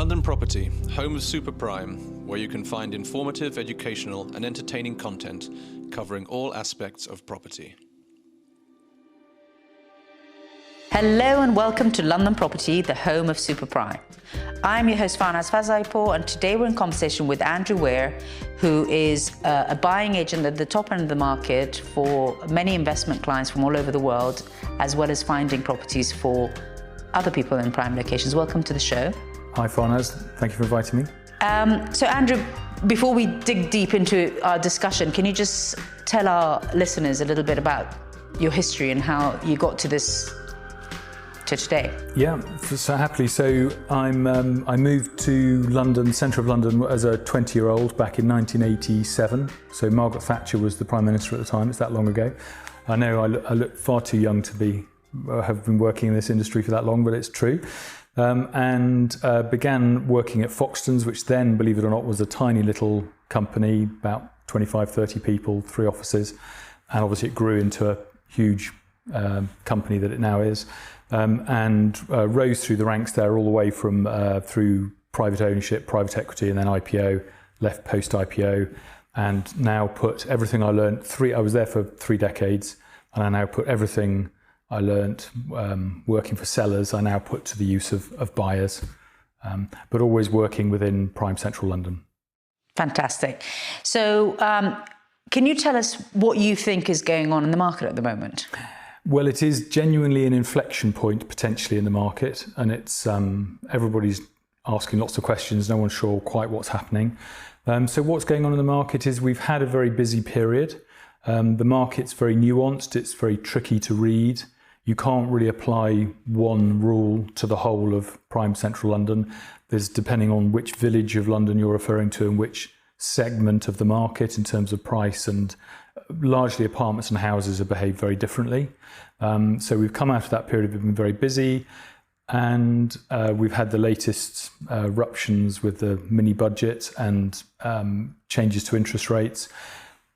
London Property, home of Super Prime, where you can find informative, educational and entertaining content covering all aspects of property. Hello and welcome to London Property, the home of Super Prime. I'm your host Farnaz Fazaipour, and today we're in conversation with Andrew Weir, who is a buying agent at the top end of the market for many investment clients from all over the world, as well as finding properties for other people in prime locations. Welcome to the show. Hi Farnaz, thank you for inviting me. So Andrew, before we dig deep into our discussion, can you just tell our listeners a little bit about your history and how you got to this to today? Yeah, so happily. So I moved to London, centre of London, as a 20-year-old back in 1987. So Margaret Thatcher was the Prime Minister at the time. It's that long ago. I know I look far too young to have been working in this industry for that long, but it's true. And began working at Foxtons, which then, believe it or not, was a tiny little company, about 25, 30 people, 3 offices. And obviously it grew into a huge company that it now is. And rose through the ranks there all the way from through private ownership, private equity, and then IPO, left post-IPO, and now put everything I learned, I was there for 3 decades, and I now put everything I learnt working for sellers, I now put to the use of buyers, but always working within prime central London. Fantastic. So can you tell us what you think is going on in the market at the moment? Well, it is genuinely an inflection point potentially in the market, and it's everybody's asking lots of questions. No one's sure quite what's happening. So what's going on in the market is we've had a very busy period. The market's very nuanced. It's very tricky to read. You can't really apply one rule to the whole of prime central London. There's, depending on which village of London you're referring to and which segment of the market in terms of price, and largely apartments and houses have behaved very differently. So we've come out of that period, we've been very busy, and we've had the latest eruptions with the mini budget and changes to interest rates.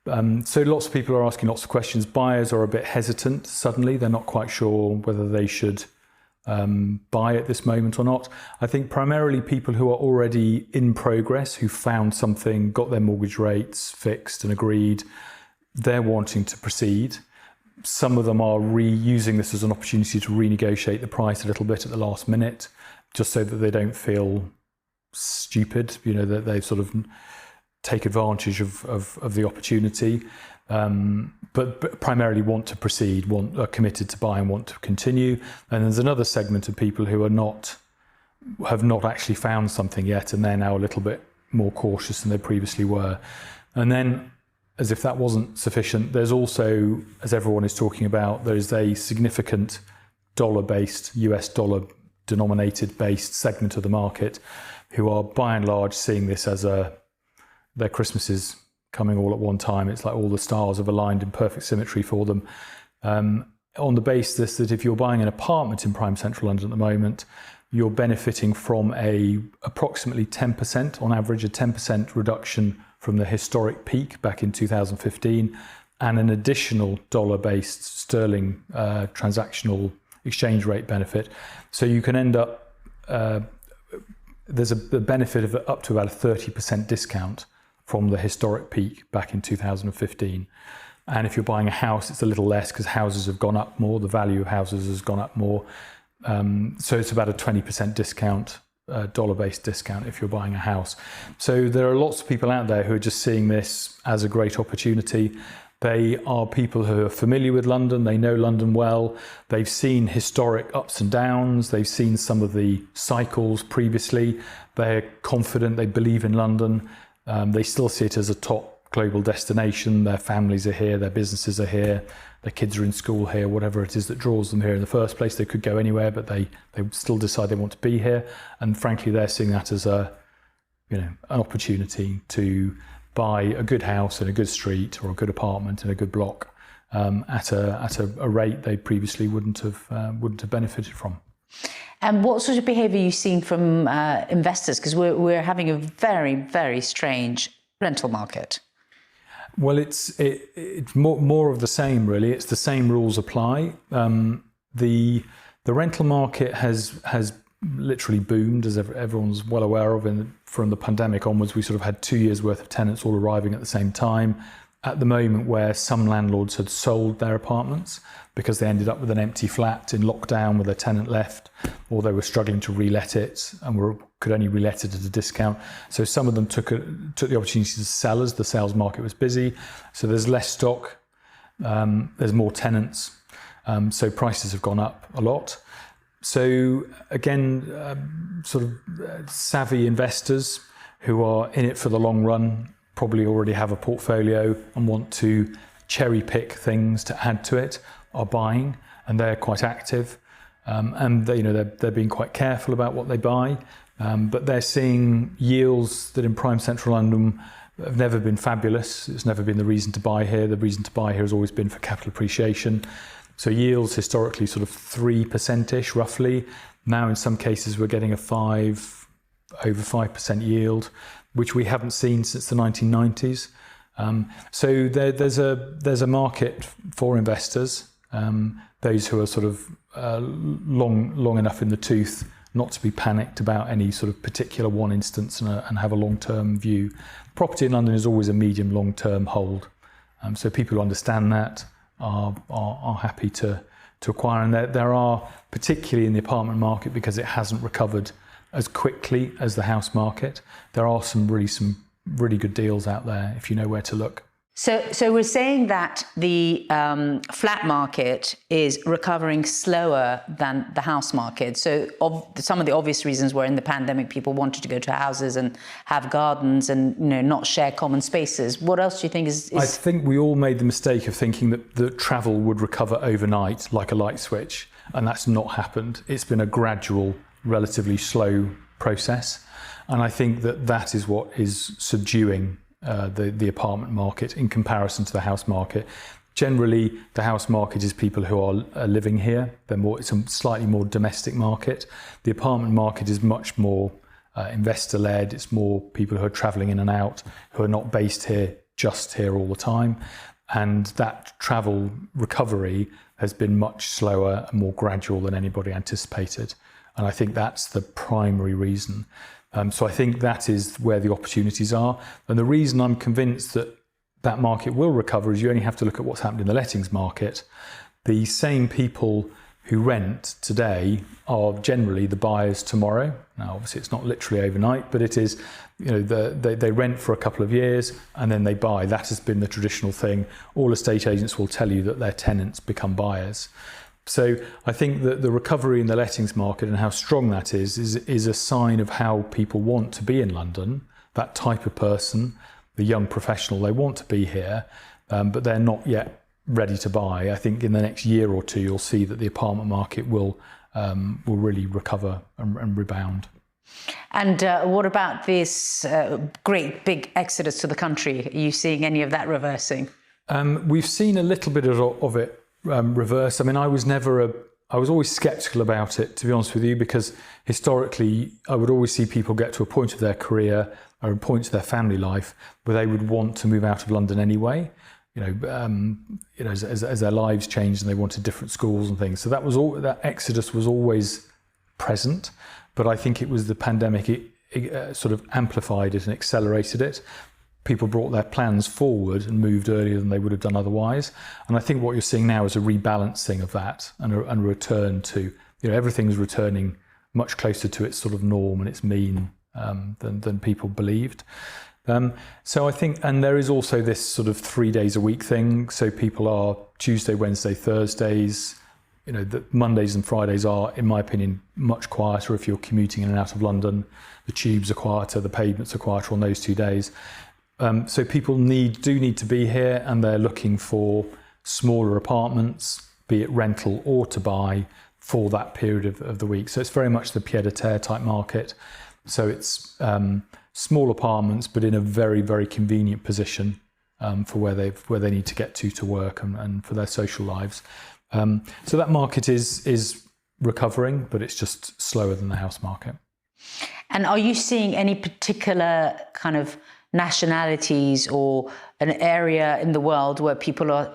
So lots of people are asking lots of questions. Buyers are a bit hesitant suddenly. They're not quite sure whether they should buy at this moment or not. I think primarily people who are already in progress, who found something, got their mortgage rates fixed and agreed, they're wanting to proceed. Some of them are using this as an opportunity to renegotiate the price a little bit at the last minute, just so that they don't feel stupid, that they sort of take advantage of the opportunity, but primarily want to proceed, are committed to buy and want to continue. And there's another segment of people who have not actually found something yet, and they're now a little bit more cautious than they previously were. And then, as if that wasn't sufficient, there's also, as everyone is talking about, there's a significant dollar-based, US dollar denominated based segment of the market who are by and large seeing this as their Christmas is coming all at one time. It's like all the stars have aligned in perfect symmetry for them. On the basis that if you're buying an apartment in prime central London at the moment, you're benefiting from approximately 10%, on average, a 10% reduction from the historic peak back in 2015, and an additional dollar-based sterling transactional exchange rate benefit. So you can end up, there's a benefit of up to about a 30% discount from the historic peak back in 2015. And if you're buying a house, it's a little less because houses have gone up more, the value of houses has gone up more. So it's about a 20% discount, dollar-based discount if you're buying a house. So there are lots of people out there who are just seeing this as a great opportunity. They are people who are familiar with London, they know London well, they've seen historic ups and downs, they've seen some of the cycles previously, they're confident, they believe in London, they still see it as a top global destination, their families are here, their businesses are here, their kids are in school here, whatever it is that draws them here in the first place. They could go anywhere, but they still decide they want to be here. And frankly, they're seeing that as an opportunity to buy a good house in a good street or a good apartment in a good block at a rate they previously wouldn't have benefited from. And what sort of behaviour are you seeing from investors? Because we're having a very, very strange rental market. Well, it's more of the same, really. It's the same rules apply. The rental market has literally boomed, as everyone's well aware of. From the pandemic onwards, we sort of had 2 years worth of tenants all arriving at the same time. At the moment, where some landlords had sold their apartments because they ended up with an empty flat in lockdown with a tenant left, or they were struggling to re-let it and could only re-let it at a discount. So some of them took the opportunity to sell as the sales market was busy. So there's less stock, there's more tenants, so prices have gone up a lot. So again, sort of savvy investors who are in it for the long run probably already have a portfolio and want to cherry pick things to add to it, are buying, and they're quite active, and they're being quite careful about what they buy, but they're seeing yields that in prime central London have never been fabulous. It's never been the reason to buy here. The reason to buy here has always been for capital appreciation. So yields historically sort of 3%-ish roughly. Now in some cases we're getting over 5% yield, which we haven't seen since the 1990s. So there's a market for investors, those who are sort of long enough in the tooth not to be panicked about any sort of particular one instance and have a long-term view. Property in London is always a medium long-term hold. So people who understand that are happy to acquire. And there are, particularly in the apartment market, because it hasn't recovered as quickly as the house market, there are some really good deals out there if you know where to look. So we're saying that the flat market is recovering slower than the house market. So some of the obvious reasons were in the pandemic, people wanted to go to houses and have gardens and not share common spaces. What else do you think is... I think we all made the mistake of thinking that travel would recover overnight like a light switch, and that's not happened. It's been a gradual, relatively slow process, and I think that is what is subduing the apartment market in comparison to the house market. Generally, the house market is people who are living here. It's a slightly more domestic market. The apartment market is much more investor-led. It's more people who are travelling in and out, who are not based here, just here all the time. And that travel recovery has been much slower and more gradual than anybody anticipated. And I think that's the primary reason. So I think that is where the opportunities are. And the reason I'm convinced that market will recover is you only have to look at what's happened in the lettings market. The same people who rent today are generally the buyers tomorrow. Now, obviously, it's not literally overnight, but it is, they rent for a couple of years and then they buy. That has been the traditional thing. All estate agents will tell you that their tenants become buyers. So I think that the recovery in the lettings market and how strong that is a sign of how people want to be in London. That type of person, the young professional, they want to be here, but they're not yet ready to buy. I think in the next year or two, you'll see that the apartment market will really recover and rebound. And what about this great big exodus to the country? Are you seeing any of that reversing? We've seen a little bit of it reverse. I mean, I was always sceptical about it, to be honest with you, because historically I would always see people get to a point of their career or a point of their family life where they would want to move out of London anyway. As their lives changed and they wanted different schools and things. So that exodus was always present, but I think it was the pandemic. It sort of amplified it and accelerated it. People brought their plans forward and moved earlier than they would have done otherwise. And I think what you're seeing now is a rebalancing of that and a return to, everything's returning much closer to its sort of norm and its mean than people believed. So I think, and there is also this sort of 3 days a week thing. So people are Tuesday, Wednesday, Thursdays. The Mondays and Fridays are, in my opinion, much quieter if you're commuting in and out of London. The tubes are quieter, the pavements are quieter on those 2 days. So people do need to be here, and they're looking for smaller apartments, be it rental or to buy, for that period of the week. So it's very much the pied-à-terre type market. So it's small apartments, but in a very, very convenient position for where they need to get to work and for their social lives. So that market is recovering, but it's just slower than the house market. And are you seeing any particular kind of nationalities or an area in the world where people are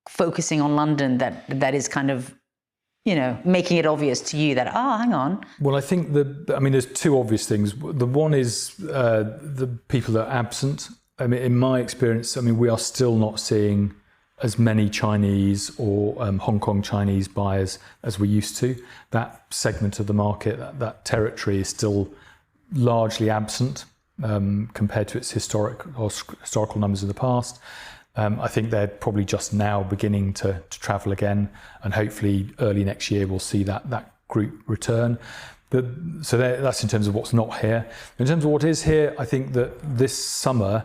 focusing on London that is kind of making it obvious to you that, hang on. Well, I think there's two obvious things. The one is the people that are absent. I mean, in my experience, we are still not seeing as many Chinese or Hong Kong Chinese buyers as we used to. That segment of the market, that territory is still largely absent compared to its historical numbers in the past. I think they're probably just now beginning to travel again, and hopefully early next year we'll see that group return. So that's in terms of what's not here. In terms of what is here, I think that this summer,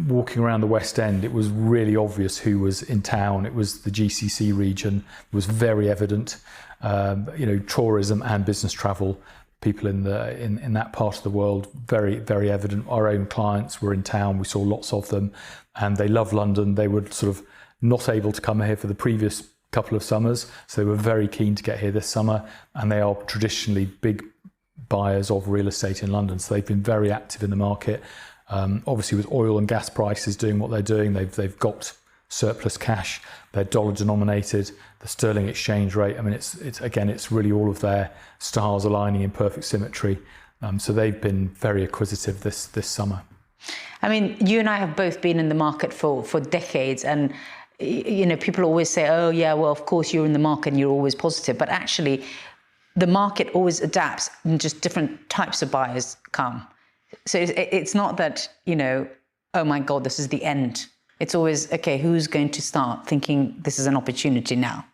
walking around the West End, it was really obvious who was in town. It was the GCC region. It was very evident. Tourism and business travel, people in that part of the world, very, very evident. Our own clients were in town. We saw lots of them, and they love London. They were sort of not able to come here for the previous couple of summers, so they were very keen to get here this summer, and they are traditionally big buyers of real estate in London, so they've been very active in the market. Obviously, with oil and gas prices doing what they're doing, they've got surplus cash. They're dollar denominated. The sterling exchange rate, it's really all of their stars aligning in perfect symmetry. So they've been very acquisitive this summer. You and I have both been in the market for decades, and people always say, oh yeah, well, of course you're in the market and you're always positive, but actually the market always adapts and just different types of buyers come. So it's not that, oh my God, this is the end. It's always, okay, who's going to start thinking this is an opportunity now?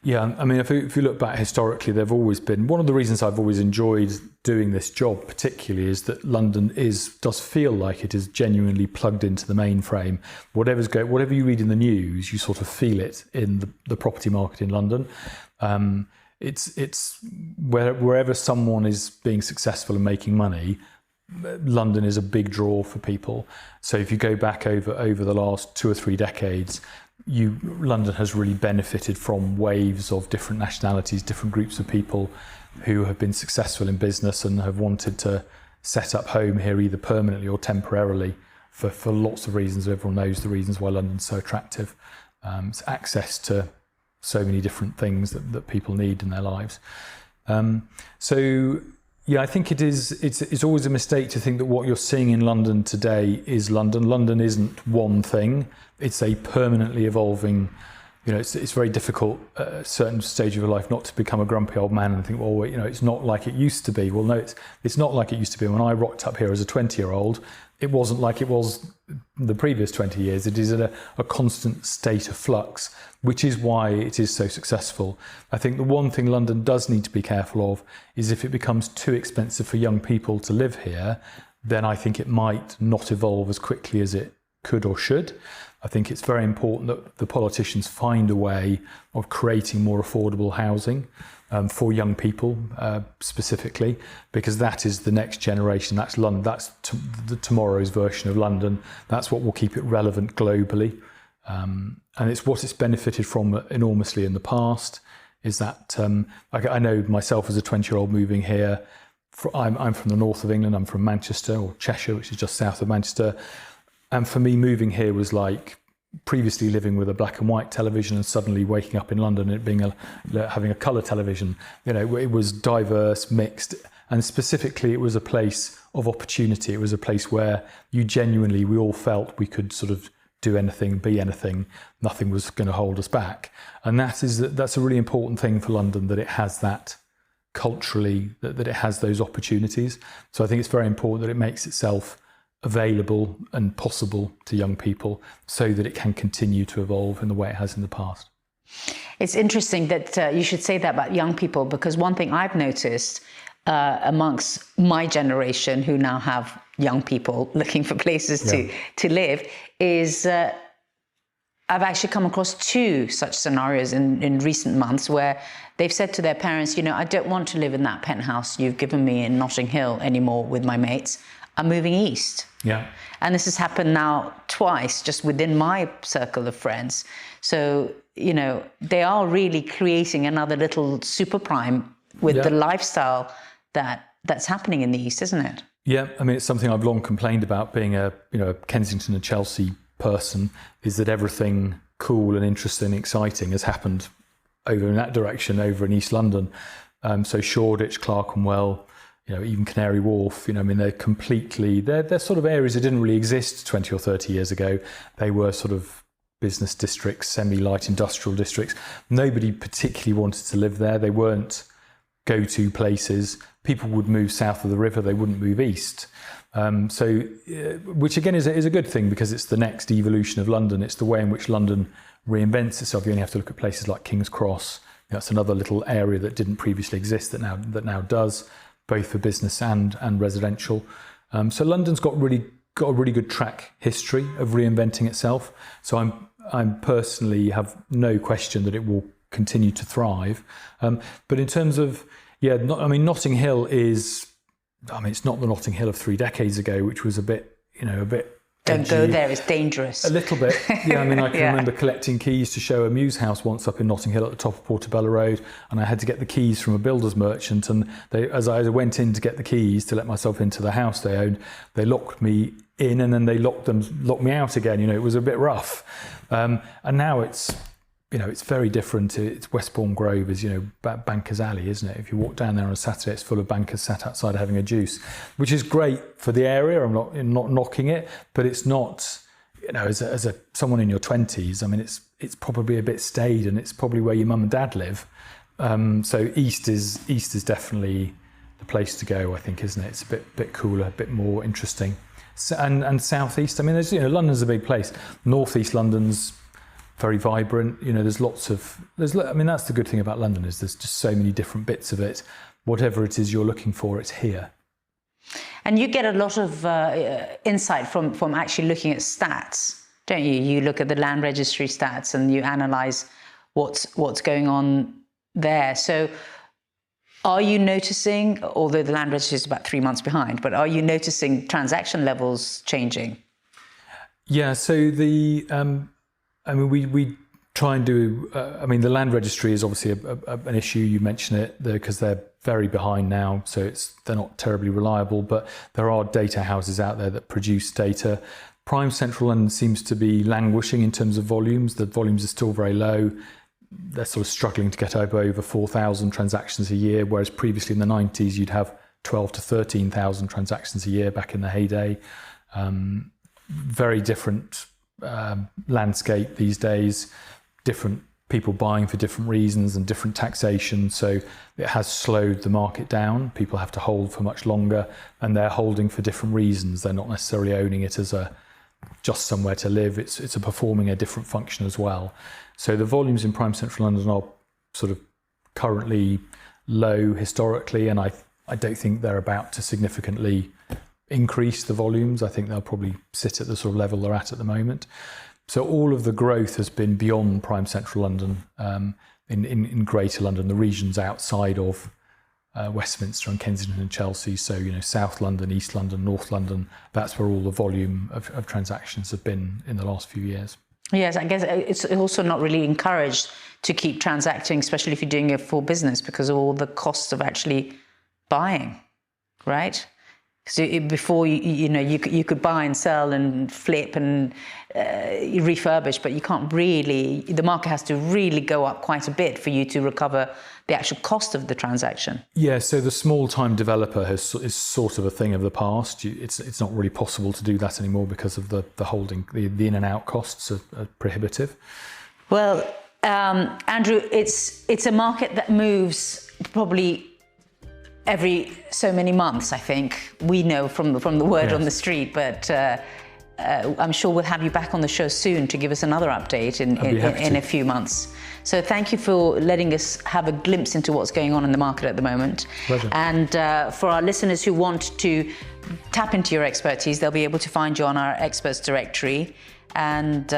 Yeah, if you look back historically, they've always been, one of the reasons I've always enjoyed doing this job particularly is that London does feel like it is genuinely plugged into the mainframe. Whatever you read in the news, you sort of feel it in the property market in London. It's wherever someone is being successful and making money, London is a big draw for people. So if you go back over the last 2 or 3 decades, London has really benefited from waves of different nationalities, different groups of people who have been successful in business and have wanted to set up home here either permanently or temporarily for lots of reasons. Everyone knows the reasons why London's so attractive. It's access to so many different things that people need in their lives. Yeah, I think it's always a mistake to think that what you're seeing in London today is London. London isn't one thing. It's a permanently evolving, it's very difficult at a certain stage of your life not to become a grumpy old man and think, well, it's not like it used to be. Well, no, it's not like it used to be. When I rocked up here as a 20-year-old, it wasn't like it was the previous 20 years. It is a constant state of flux, which is why it is so successful. I think the one thing London does need to be careful of is if it becomes too expensive for young people to live here, then I think it might not evolve as quickly as it could or should. I think it's very important that the politicians find a way of creating more affordable housing for young people specifically, because that is the next generation. That's London. That's tomorrow's version of London. That's what will keep it relevant globally. And it's what it's benefited from enormously in the past. Is that I know myself as a 20-year-old moving here. I'm from the north of England. I'm from Manchester, or Cheshire, which is just south of Manchester. And for me, moving here was like previously living with a black and white television and suddenly waking up in London and it being having a colour television. It was diverse, mixed, and specifically it was a place of opportunity. It was a place where we all felt we could sort of do anything, be anything. Nothing was going to hold us back. And that's a really important thing for London, that it has that culturally, that it has those opportunities. So I think it's very important that it makes itself available and possible to young people so that it can continue to evolve in the way it has in the past. It's interesting that you should say that about young people, because one thing I've noticed amongst my generation, who now have young people looking for places to live, is I've actually come across 2 such scenarios in recent months where they've said to their parents, I don't want to live in that penthouse you've given me in Notting Hill anymore with my mates. I'm moving east. Yeah. And this has happened now twice just within my circle of friends. So, they are really creating another little super prime with the lifestyle that's happening in the East, isn't it? Yeah, it's something I've long complained about, being a Kensington and Chelsea person, is that everything cool and interesting and exciting has happened over in that direction, over in East London. So Shoreditch, Clerkenwell, even Canary Wharf, they're sort of areas that didn't really exist 20 or 30 years ago. They were sort of business districts, semi-light industrial districts. Nobody particularly wanted to live there. They weren't go-to places. People would move south of the river, they wouldn't move east. Which again is a good thing, because it's the next evolution of London. It's the way in which London reinvents itself. You only have to look at places like King's Cross. That's another little area that didn't previously exist that now does, both for business and residential. So London's got a really good track history of reinventing itself. So I'm personally have no question that it will continue to thrive. But in terms of Notting Hill is, it's not the Notting Hill of 3 decades ago, which was a bit Don't go there, it's dangerous. A little bit. Yeah, I can remember collecting keys to show a Muse house once up in Notting Hill at the top of Portobello Road, and I had to get the keys from a builder's merchant, and as I went in to get the keys to let myself into the house they owned, they locked me in and then they locked me out again. It was a bit rough. And now it's very different. It's Westbourne Grove is, Bankers Alley, isn't it? If you walk down there on a Saturday, it's full of bankers sat outside having a juice, which is great for the area. I'm not knocking it, but it's not, as someone in your 20s, it's probably a bit staid, and it's probably where your mum and dad live. So East is definitely the place to go, I think, isn't it? It's a bit cooler, a bit more interesting. And Southeast, there's, London's a big place. Northeast London's very vibrant. That's the good thing about London, is there's just so many different bits of it. Whatever it is you're looking for, it's here. And you get a lot of insight from actually looking at stats, don't you? You look at the land registry stats and you analyse what's going on there. So are you noticing, although the land registry is about 3 months behind, but are you noticing transaction levels changing? Yeah, so we try and do, the land registry is obviously an issue. You mention it because they're very behind now, so they're not terribly reliable, but there are data houses out there that produce data. Prime Central London seems to be languishing in terms of volumes. The volumes are still very low. They're sort of struggling to get over 4,000 transactions a year, whereas previously in the 90s you'd have 12 to 13,000 transactions a year back in the heyday. Very different landscape these days, different people buying for different reasons and different taxation, so it has slowed the market down. People have to hold for much longer, and they're holding for different reasons. They're not necessarily owning it as just somewhere to live. It's performing a different function as well. So the volumes in Prime Central London are sort of currently low historically, and I don't think they're about to significantly increase the volumes. I think they'll probably sit at the sort of level they're at the moment. So all of the growth has been beyond Prime Central London, in Greater London, the regions outside of Westminster and Kensington and Chelsea. So, South London, East London, North London, that's where all the volume of transactions have been in the last few years. Yes, I guess it's also not really encouraged to keep transacting, especially if you're doing it for business, because of all the costs of actually buying, right? So before you could buy and sell and flip and refurbish, but you can't really. The market has to really go up quite a bit for you to recover the actual cost of the transaction. Yeah, so the small-time developer is sort of a thing of the past. It's not really possible to do that anymore because of the holding. The in and out costs are prohibitive. Well, Andrew, it's a market that moves probably every so many months, I think. We know from the word on the street, but I'm sure we'll have you back on the show soon to give us another update in a few months. So thank you for letting us have a glimpse into what's going on in the market at the moment. Pleasure. And for our listeners who want to tap into your expertise, they'll be able to find you on our experts directory and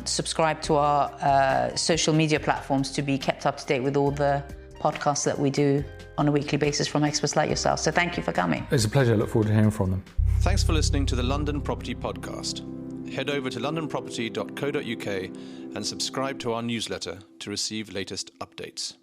subscribe to our social media platforms to be kept up to date with all the podcasts that we do on a weekly basis from experts like yourself. So thank you for coming. It's a pleasure. I look forward to hearing from them. Thanks for listening to the London Property Podcast. Head over to londonproperty.co.uk and subscribe to our newsletter to receive latest updates.